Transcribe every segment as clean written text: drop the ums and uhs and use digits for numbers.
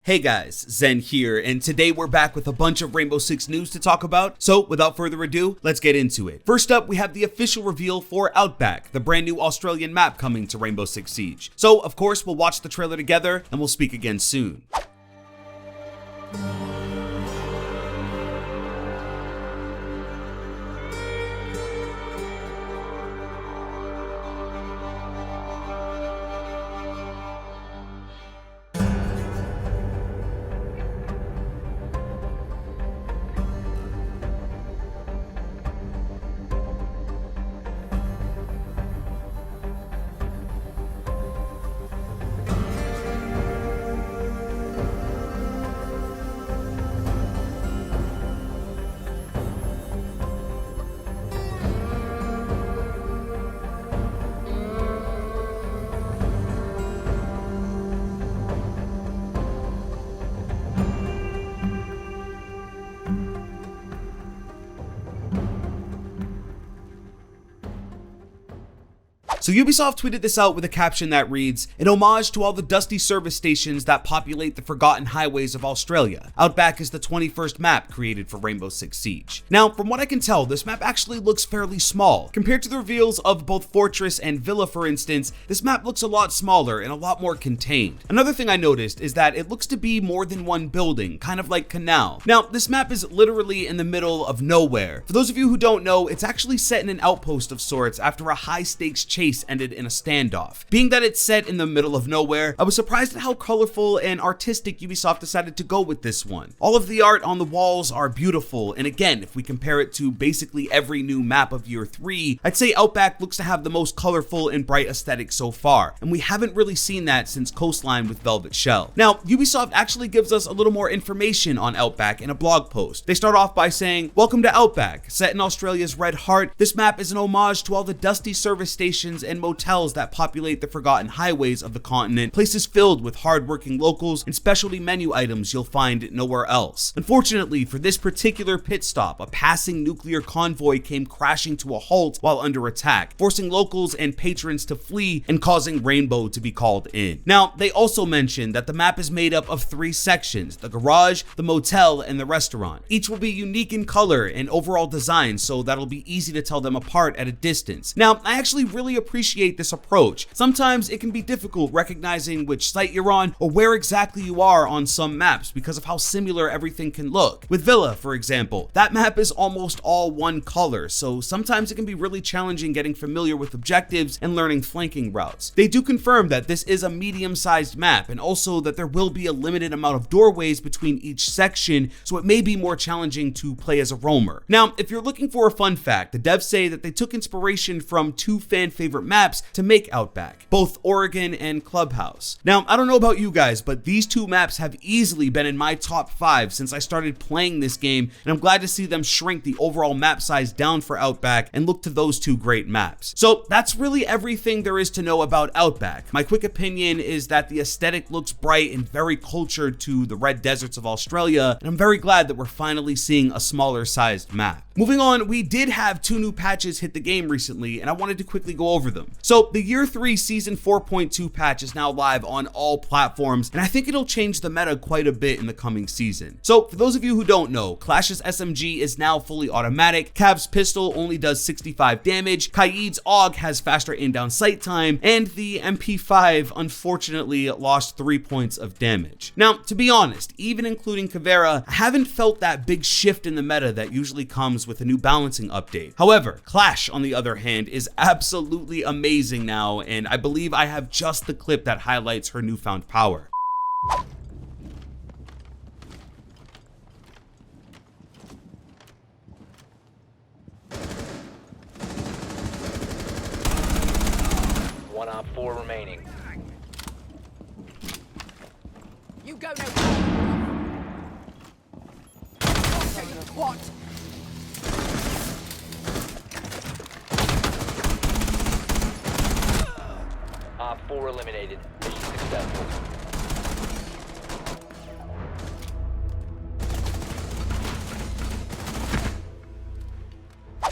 Hey guys, Zen here, and today we're back with a bunch of Rainbow Six news to talk about, so without further ado, let's get into it. First up, we have the official reveal for Outback, the brand new Australian map coming to Rainbow Six Siege. So, of course, we'll watch the trailer together, and we'll speak again soon. So Ubisoft tweeted this out with a caption that reads, "An homage to all the dusty service stations that populate the forgotten highways of Australia. Outback is the 21st map created for Rainbow Six Siege." Now, from what I can tell, this map actually looks fairly small. Compared to the reveals of both Fortress and Villa, for instance, this map looks a lot smaller and a lot more contained. Another thing I noticed is that it looks to be more than one building, kind of like Canal. Now, this map is literally in the middle of nowhere. For those of you who don't know, it's actually set in an outpost of sorts after a high-stakes chase ended in a standoff. Being that it's set in the middle of nowhere, I was surprised at how colorful and artistic Ubisoft decided to go with this one. All of the art on the walls are beautiful, and again, if we compare it to basically every new map of year 3, I'd say Outback looks to have the most colorful and bright aesthetic so far, and we haven't really seen that since Coastline with Velvet Shell. Now, Ubisoft actually gives us a little more information on Outback in a blog post. They start off by saying, "Welcome to Outback. Set in Australia's Red Heart, this map is an homage to all the dusty service stations and motels that populate the forgotten highways of the continent, places filled with hard-working locals and specialty menu items you'll find nowhere else. Unfortunately, for this particular pit stop, a passing nuclear convoy came crashing to a halt while under attack, forcing locals and patrons to flee and causing Rainbow to be called in." Now, they also mentioned that the map is made up of 3 sections: the garage, the motel, and the restaurant. Each will be unique in color and overall design, so that'll be easy to tell them apart at a distance. Now, I actually really appreciate this approach. Sometimes it can be difficult recognizing which site you're on or where exactly you are on some maps because of how similar everything can look. With Villa, for example, that map is almost all one color, so sometimes it can be really challenging getting familiar with objectives and learning flanking routes. They do confirm that this is a medium-sized map and also that there will be a limited amount of doorways between each section, so it may be more challenging to play as a roamer. Now, if you're looking for a fun fact, the devs say that they took inspiration from 2 fan-favorite maps to make Outback, both Oregon and Clubhouse. Now, I don't know about you guys, but these 2 maps have easily been in my top 5 since I started playing this game, and I'm glad to see them shrink the overall map size down for Outback and look to those 2 great maps. So that's really everything there is to know about Outback. My quick opinion is that the aesthetic looks bright and very cultured to the red deserts of Australia, and I'm very glad that we're finally seeing a smaller sized map. Moving on, we did have 2 new patches hit the game recently, and I wanted to quickly go over them. So the Year 3 Season 4.2 patch is now live on all platforms, and I think it'll change the meta quite a bit in the coming season. So for those of you who don't know, Clash's SMG is now fully automatic, Cav's pistol only does 65 damage, Kaid's AUG has faster aim-down sight time, and the MP5 unfortunately lost 3 points of damage. Now, to be honest, even including Caveira, I haven't felt that big shift in the meta that usually comes with a new balancing update. However, Clash, on the other hand, is absolutely amazing now, and I believe I have just the clip that highlights her newfound power. One op 4 remaining. You go no. What? Op 4 eliminated. Mission successful.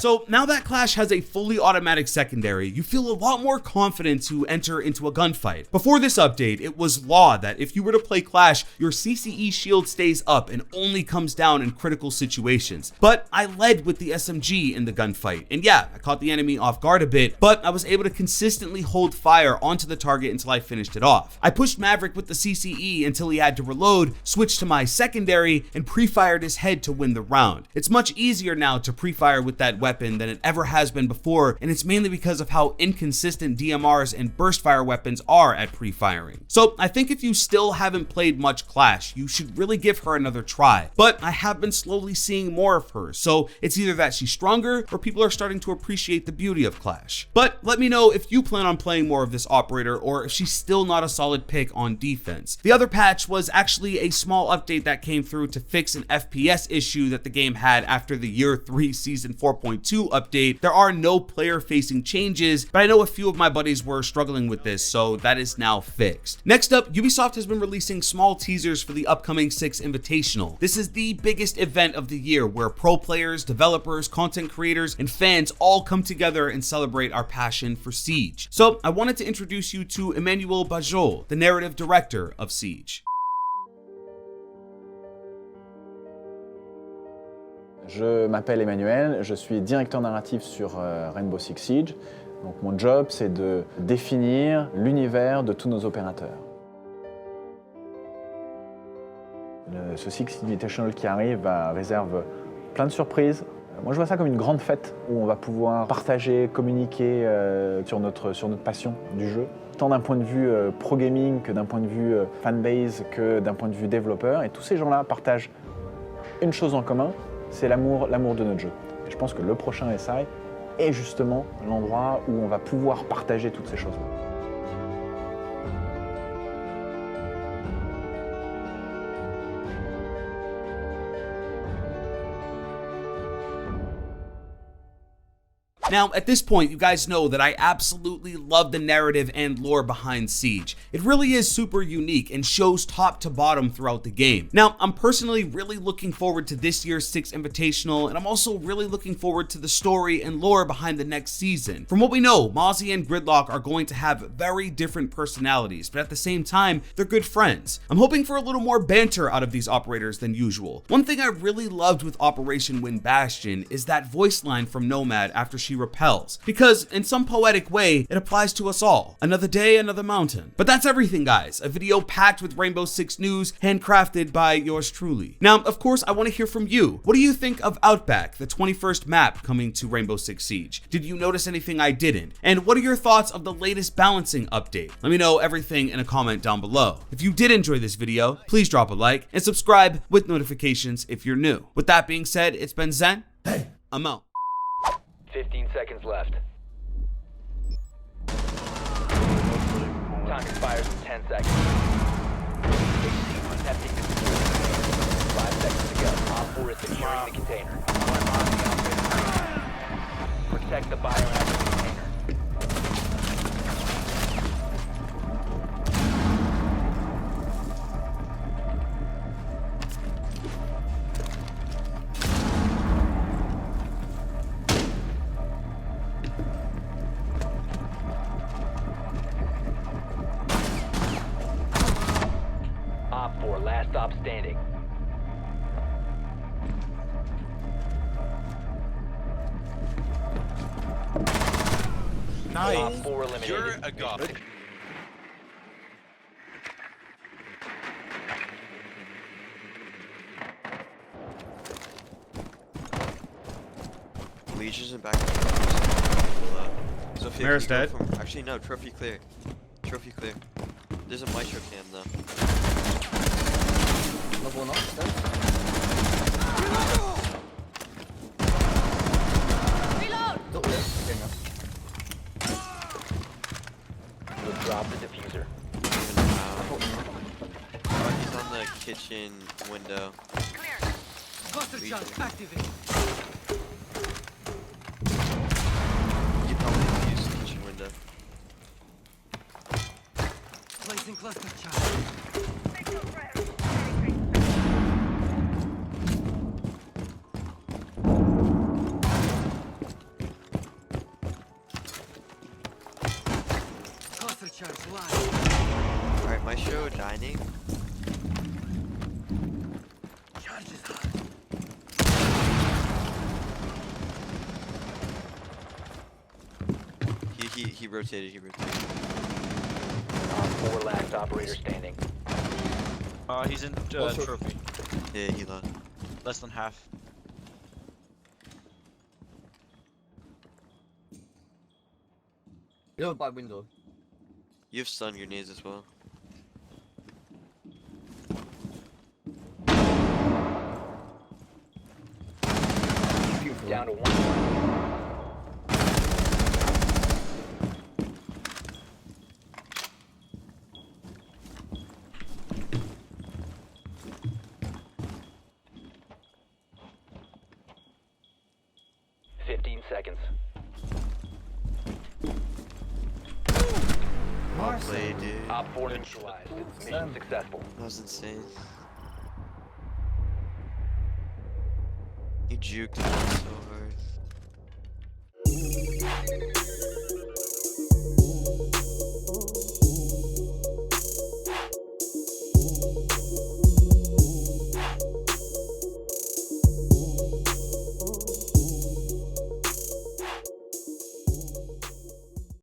So now that Clash has a fully automatic secondary, you feel a lot more confident to enter into a gunfight. Before this update, it was law that if you were to play Clash, your CCE shield stays up and only comes down in critical situations. But I led with the SMG in the gunfight, and yeah, I caught the enemy off guard a bit, but I was able to consistently hold fire onto the target until I finished it off. I pushed Maverick with the CCE until he had to reload, switched to my secondary, and pre-fired his head to win the round. It's much easier now to pre-fire with that weapon than it ever has been before, and it's mainly because of how inconsistent DMRs and burst fire weapons are at pre-firing. So I think if you still haven't played much Clash, you should really give her another try. But I have been slowly seeing more of her, so it's either that she's stronger or people are starting to appreciate the beauty of Clash. But let me know if you plan on playing more of this operator or if she's still not a solid pick on defense. The other patch was actually a small update that came through to fix an FPS issue that the game had after the Year 3 Season 4.2 update. There are no player-facing changes, but I know a few of my buddies were struggling with this, so that is now fixed. Next up, Ubisoft has been releasing small teasers for the upcoming 6 Invitational. This is the biggest event of the year where pro players, developers, content creators, and fans all come together and celebrate our passion for Siege. So I wanted to introduce you to Emmanuel Bajol, the narrative director of Siege. Je m'appelle Emmanuel, je suis directeur narratif sur Rainbow Six Siege. Donc mon job, c'est de définir l'univers de tous nos opérateurs. Ce Six Invitational qui arrive réserve plein de surprises. Moi, je vois ça comme une grande fête où on va pouvoir partager, communiquer sur notre passion du jeu, tant d'un point de vue pro-gaming que d'un point de vue fanbase, que d'un point de vue développeur. Et tous ces gens-là partagent une chose en commun, c'est l'amour de notre jeu. Et je pense que le prochain SI est justement l'endroit où on va pouvoir partager toutes ces choses-là. Now, at this point, you guys know that I absolutely love the narrative and lore behind Siege. It really is super unique and shows top to bottom throughout the game. Now, I'm personally really looking forward to this year's 6 Invitational, and I'm also really looking forward to the story and lore behind the next season. From what we know, Mozzie and Gridlock are going to have very different personalities, but at the same time, they're good friends. I'm hoping for a little more banter out of these operators than usual. One thing I really loved with Operation Wind Bastion is that voice line from Nomad after she repels, because in some poetic way it applies to us all. Another day, another mountain. But that's everything, guys. A video packed with Rainbow Six news, handcrafted by yours truly. Now, of course, I want to hear from you. What do you think of Outback, the 21st map coming to Rainbow Six Siege? Did you notice anything I didn't? And what are your thoughts of the latest balancing update? Let me know everything in a comment down below. If you did enjoy this video, please drop a like and subscribe with notifications if you're new. With that being said, it's been Zen. Hey, I'm out. 15 seconds left. Time expires in 10 seconds. Attempting to secure the container. 5 seconds to go. Op 4 is securing the container. Protect the biohazard container. Op 4, last stop standing. Nice. Op 4 eliminated. You're a god. Legion's in back. Sophia, Maris can you dead. go from- Actually, no. Trophy clear. Trophy clear. There's a Maestro cam though. Reload! We'll drop the diffuser. He's on the kitchen window. Legion. You probably defused the kitchen window. Placing cluster charge. He rotated. Op 4 last operator standing. He's in trophy. Yeah, he lost. Less than half. You're by window. You have stun grenades as well. Down to 1. Seconds. Well played, dude. Op 4 neutralized. Mission successful. That was insane. He juked himself.